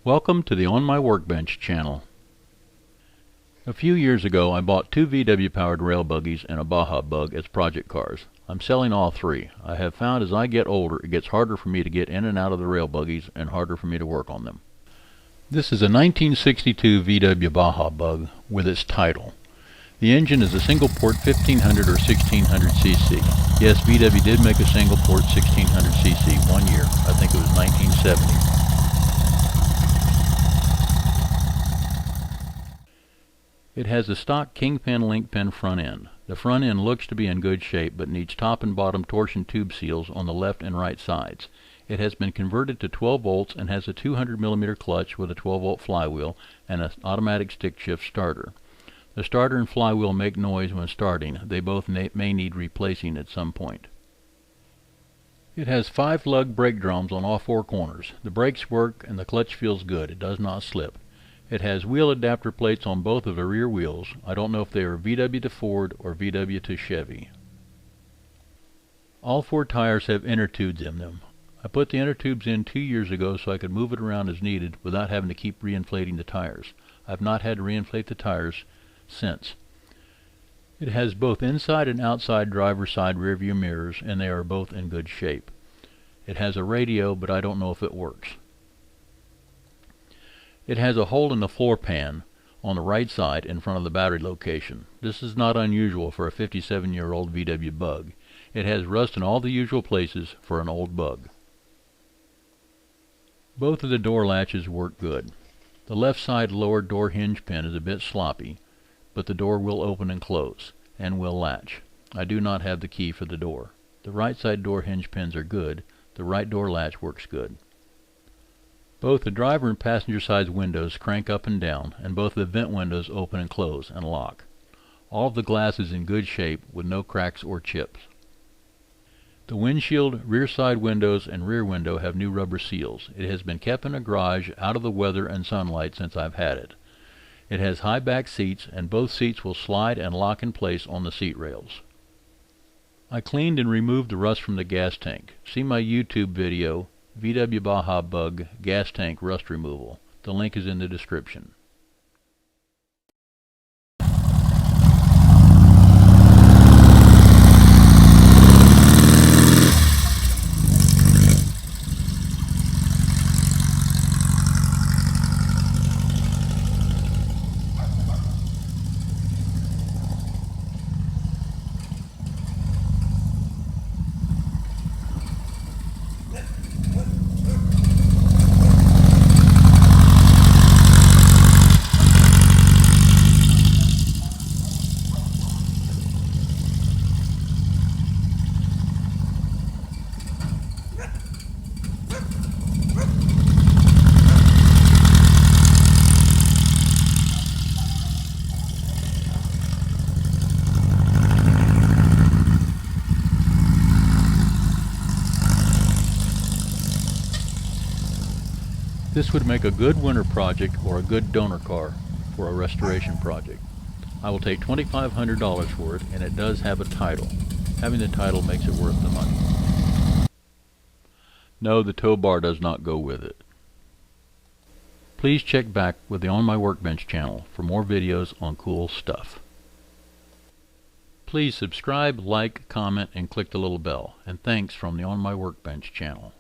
Welcome to the On My Workbench channel. A few years ago I bought two VW powered rail buggies and a Baja Bug as project cars. I'm selling all three. I have found as I get older it gets harder for me to get in and out of the rail buggies and harder for me to work on them. This is a 1962 VW Baja Bug with its title. The engine is a single port 1500 or 1600 cc. Yes, VW did make a single port 1600 cc one year. I think it was 1970. It has a stock kingpin link pin front end. The front end looks to be in good shape but needs top and bottom torsion tube seals on the left and right sides. It has been converted to 12 volts and has a 200mm clutch with a 12-volt flywheel and an automatic stick shift starter. The starter and flywheel make noise when starting. They both may need replacing at some point. It has 5 lug brake drums on all 4 corners. The brakes work and the clutch feels good. It does not slip. It has wheel adapter plates on both of the rear wheels. I don't know if they are VW to Ford or VW to Chevy. All 4 tires have inner tubes in them. I put the inner tubes in 2 years ago so I could move it around as needed without having to keep reinflating the tires. I've not had to reinflate the tires since. It has both inside and outside driver's side rear view mirrors and they are both in good shape. It has a radio but I don't know if it works. It has a hole in the floor pan on the right side in front of the battery location. This is not unusual for a 57-year-old VW Bug. It has rust in all the usual places for an old Bug. Both of the door latches work good. The left side lower door hinge pin is a bit sloppy, but the door will open and close, and will latch. I do not have the key for the door. The right side door hinge pins are good. The right door latch works good. Both the driver and passenger side windows crank up and down, and both the vent windows open and close and lock. All of the glass is in good shape with no cracks or chips. The windshield, rear side windows, and rear window have new rubber seals. It has been kept in a garage out of the weather and sunlight since I've had it. It has high back seats, and both seats will slide and lock in place on the seat rails. I cleaned and removed the rust from the gas tank. See my YouTube video, VW Baja Bug gas tank rust removal. The link is in the description. This would make a good winter project or a good donor car for a restoration project. I will take $2,500 for it, and it does have a title. Having the title makes it worth the money. No, the tow bar does not go with it. Please check back with the On My Workbench channel for more videos on cool stuff. Please subscribe, like, comment, and click the little bell. And thanks from the On My Workbench channel.